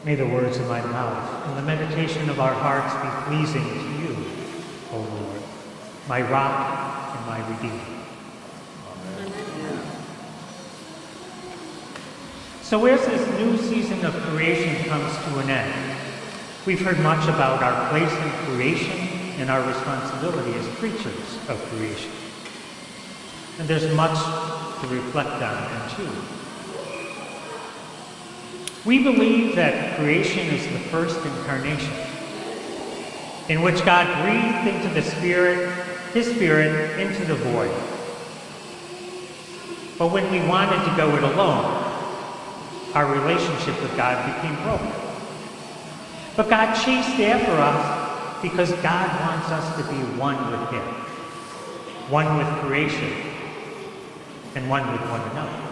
May the words of my mouth and the meditation of our hearts be pleasing to you, O Lord, my rock and my redeemer. Amen. So as this new season of creation comes to an end, we've heard much about our place in creation and our responsibility as creatures of creation. And there's much to reflect on and chew. We believe that creation is the first incarnation, in which God breathed into the Spirit, His Spirit, into the void. But when we wanted to go it alone, our relationship with God became broken. But God chased after us because God wants us to be one with Him, one with creation, and one with one another.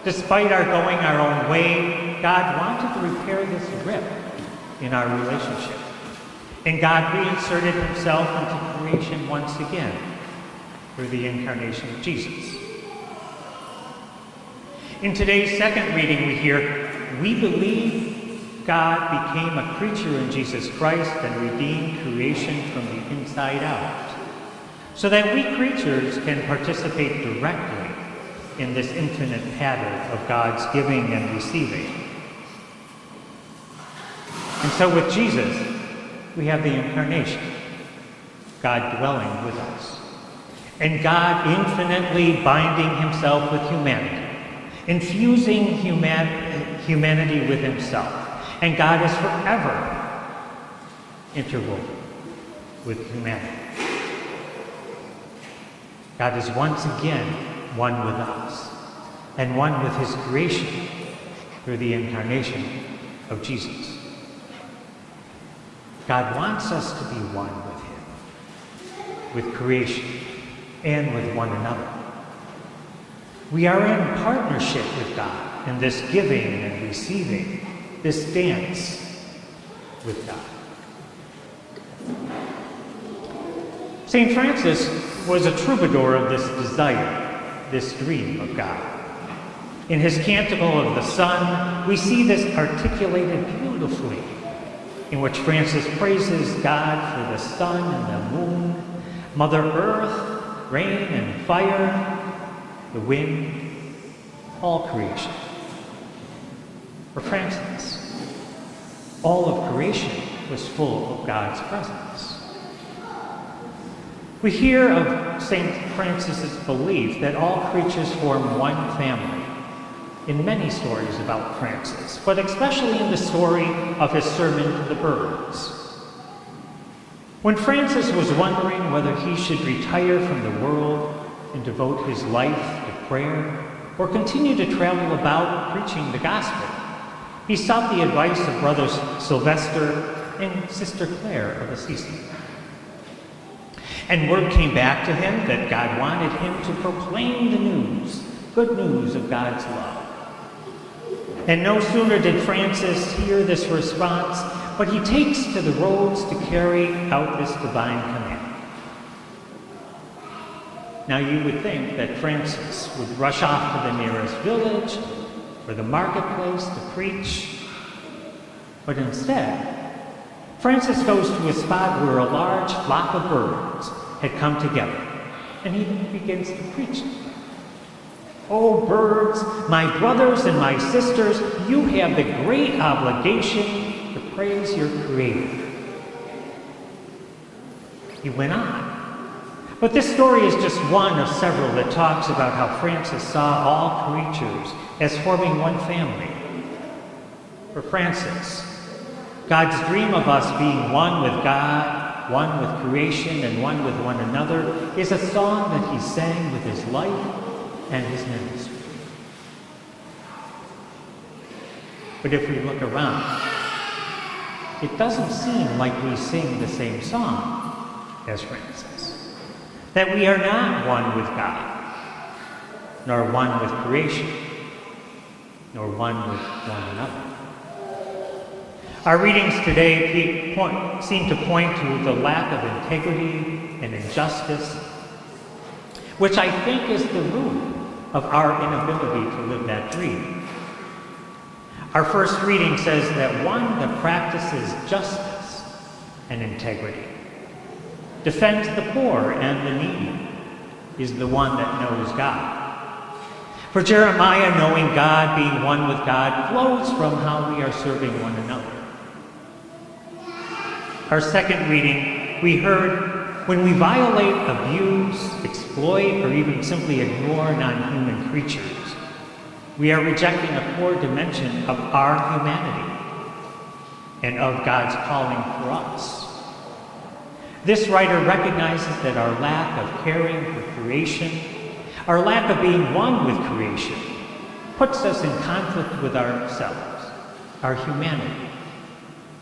Despite our going our own way, God wanted to repair this rip in our relationship. And God reinserted Himself into creation once again through the incarnation of Jesus. In today's second reading we hear, we believe God became a creature in Jesus Christ and redeemed creation from the inside out, so that we creatures can participate directly in this infinite pattern of God's giving and receiving. And so with Jesus, we have the incarnation, God dwelling with us, and God infinitely binding Himself with humanity, infusing humanity with Himself, and God is forever interwoven with humanity. God is once again one with us, and one with His creation through the incarnation of Jesus. God wants us to be one with Him, with creation, and with one another. We are in partnership with God in this giving and receiving, this dance with God. St. Francis was a troubadour of this desire, this dream of God. In his Canticle of the Sun, we see this articulated beautifully, in which Francis praises God for the sun and the moon, Mother Earth, rain and fire, the wind, all creation. For Francis, all of creation was full of God's presence. We hear of St. Francis's belief that all creatures form one family in many stories about Francis, but especially in the story of his sermon to the birds. When Francis was wondering whether he should retire from the world and devote his life to prayer or continue to travel about preaching the gospel, he sought the advice of Brothers Sylvester and Sister Clare of Assisi. And word came back to him that God wanted him to proclaim the news, good news of God's love. And no sooner did Francis hear this response, but he takes to the roads to carry out this divine command. Now you would think that Francis would rush off to the nearest village or the marketplace to preach, but instead, Francis goes to a spot where a large flock of birds had come together, and he begins to preach. "Oh, birds, my brothers and my sisters, you have the great obligation to praise your Creator." He went on. But this story is just one of several that talks about how Francis saw all creatures as forming one family. For Francis, God's dream of us being one with God, one with creation, and one with one another is a song that he sang with his life and his ministry. But if we look around, it doesn't seem like we sing the same song as Francis. That we are not one with God, nor one with creation, nor one with one another. Our readings today seem to point to the lack of integrity and injustice, which I think is the root of our inability to live that dream. Our first reading says that one that practices justice and integrity, defends the poor and the needy, is the one that knows God. For Jeremiah, knowing God, being one with God, flows from how we are serving one another. Our second reading, we heard, when we violate, abuse, exploit, or even simply ignore non-human creatures, we are rejecting a core dimension of our humanity and of God's calling for us. This writer recognizes that our lack of caring for creation, our lack of being one with creation, puts us in conflict with ourselves, our humanity,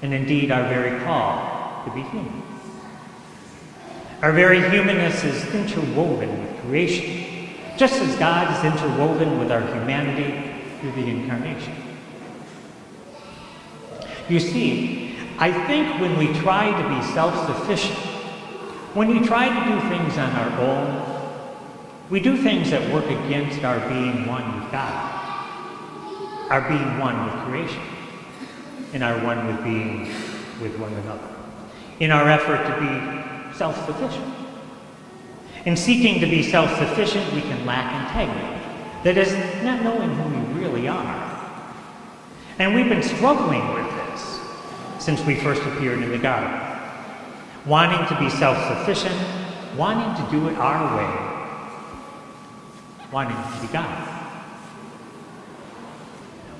and indeed our very call to be human. Our very humanness is interwoven with creation, just as God is interwoven with our humanity through the incarnation. You see, I think when we try to be self-sufficient, when we try to do things on our own, we do things that work against our being one with God, our being one with creation, and our one with being with one another, in our effort to be self-sufficient. In seeking to be self-sufficient, we can lack integrity. That is, not knowing who we really are. And we've been struggling with this since we first appeared in the garden. Wanting to be self-sufficient, wanting to do it our way, wanting to be God.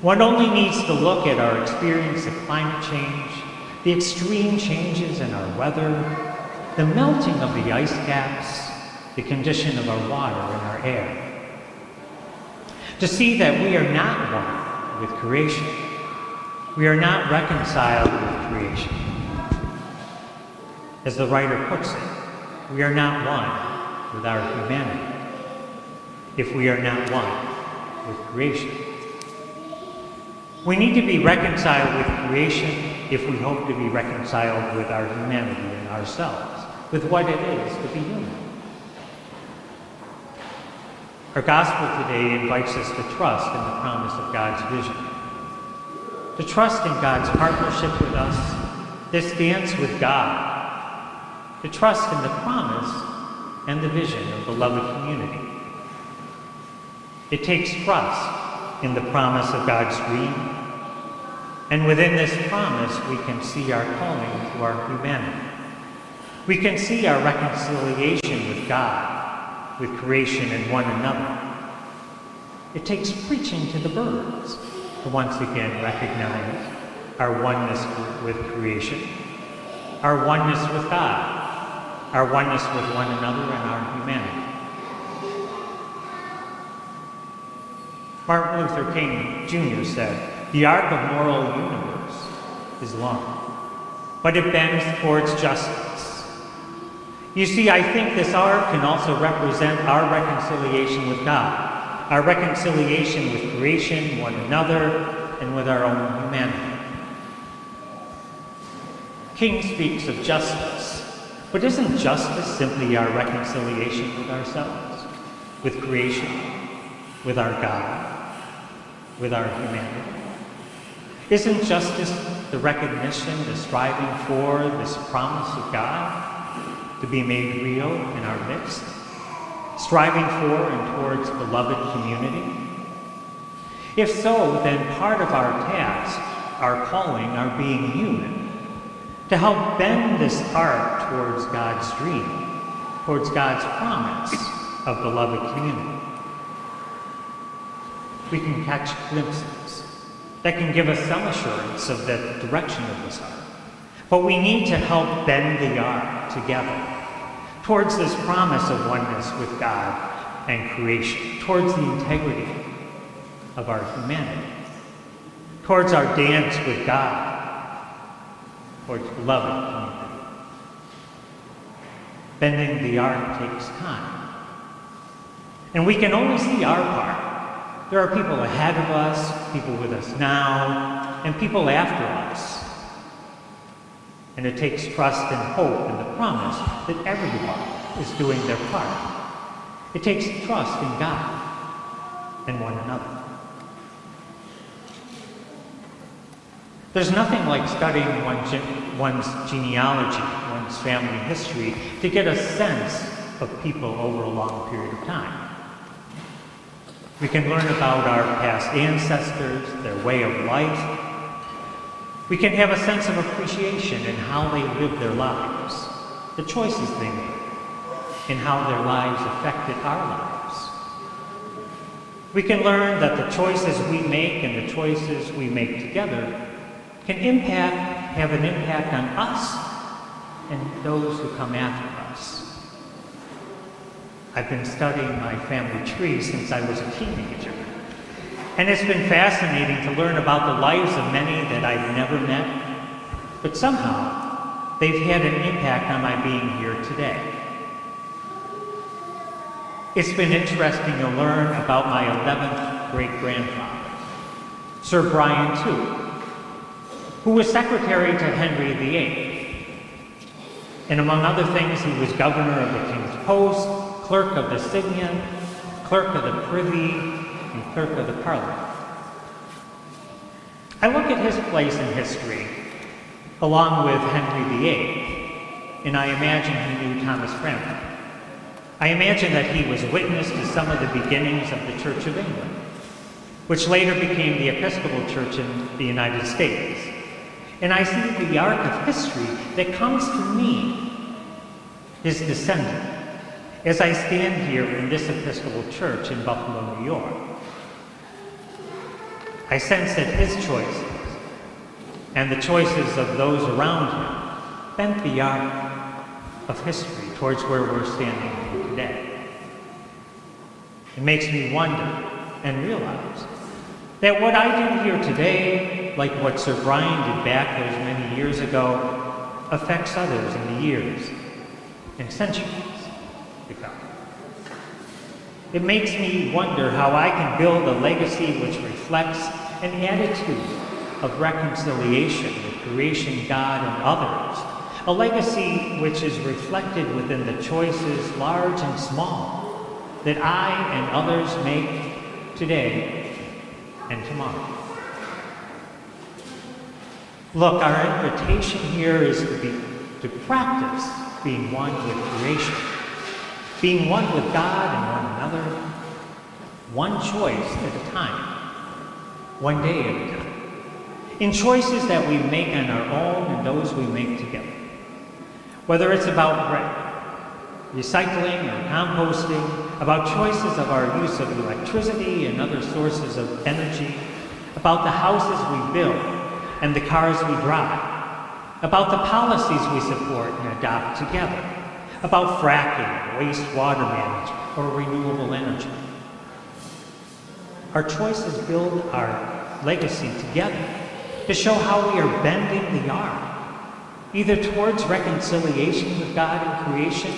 One only needs to look at our experience of climate change, the extreme changes in our weather, the melting of the ice caps, the condition of our water and our air, to see that we are not one with creation. We are not reconciled with creation. As the writer puts it, we are not one with our humanity if we are not one with creation. We need to be reconciled with creation if we hope to be reconciled with our humanity and ourselves, with what it is to be human. Our gospel today invites us to trust in the promise of God's vision, to trust in God's partnership with us, this dance with God, to trust in the promise and the vision of beloved community. It takes trust in the promise of God's dream, and within this promise we can see our calling to our humanity. We can see our reconciliation with God, with creation and one another. It takes preaching to the birds to once again recognize our oneness with creation, our oneness with God, our oneness with one another and our humanity. Martin Luther King Jr. said, "The arc of moral universe is long, but it bends towards justice." You see, I think this arc can also represent our reconciliation with God, our reconciliation with creation, one another, and with our own humanity. King speaks of justice, but isn't justice simply our reconciliation with ourselves, with creation, with our God, with our humanity? Isn't justice the recognition, the striving for this promise of God to be made real in our midst, striving for and towards beloved community? If so, then part of our task, our calling, our being human, to help bend this arc towards God's dream, towards God's promise of beloved community. We can catch glimpses that can give us some assurance of the direction of this arc. But we need to help bend the arc together towards this promise of oneness with God and creation, towards the integrity of our humanity, towards our dance with God, towards beloved community. Bending the arc takes time. And we can only see our part. There are people ahead of us, people with us now, and people after us. And it takes trust and hope in the promise that everyone is doing their part. It takes trust in God and one another. There's nothing like studying one's genealogy, one's family history, to get a sense of people over a long period of time. We can learn about our past ancestors, their way of life. We can have a sense of appreciation in how they lived their lives, the choices they made, and how their lives affected our lives. We can learn that the choices we make and the choices we make together can have an impact on us and those who come after us. I've been studying my family tree since I was a teenager, and it's been fascinating to learn about the lives of many that I've never met, but somehow they've had an impact on my being here today. It's been interesting to learn about my 11th great-grandfather, Sir Brian II, who was secretary to Henry VIII. And among other things, he was governor of the King's Post, clerk of the Signet, clerk of the Privy, and clerk of the Parliament. I look at his place in history, along with Henry VIII, and I imagine he knew Thomas Cranmer. I imagine that he was witness to some of the beginnings of the Church of England, which later became the Episcopal Church in the United States. And I see the arc of history that comes to me, his descendant, as I stand here in this Episcopal Church in Buffalo, New York. I sense that his choices and the choices of those around him bent the arc of history towards where we're standing here today. It makes me wonder and realize that what I do here today, like what Sir Brian did back those many years ago, affects others in the years and centuries to come. It makes me wonder how I can build a legacy which reflects an attitude of reconciliation with creation, God, and others. A legacy which is reflected within the choices, large and small, that I and others make today and tomorrow. Look, our invitation here is to practice being one with creation, being one with God and one another, one choice at a time, one day at a time, in choices that we make on our own and those we make together. Whether it's about recycling or composting, about choices of our use of electricity and other sources of energy, about the houses we build and the cars we drive, about the policies we support and adopt together, about fracking, wastewater management, or renewable energy. Our choices build our legacy together to show how we are bending the arc, either towards reconciliation with God and creation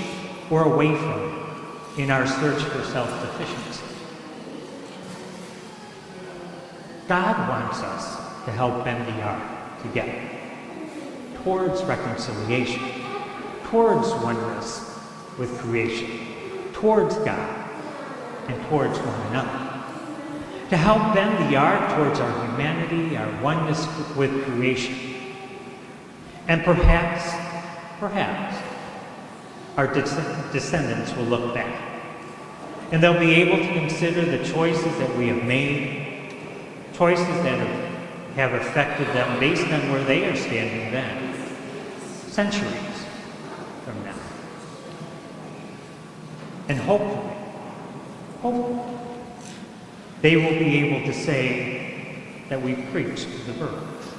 or away from it in our search for self-sufficiency. God wants us to help bend the arc together towards reconciliation, towards oneness with creation, towards God, and towards one another. To help bend the arc towards our humanity, our oneness with creation. And perhaps, our descendants will look back, and they'll be able to consider the choices that we have made, choices that have affected them based on where they are standing then, centuries from now. And hopefully, they will be able to say that we preached to the birds.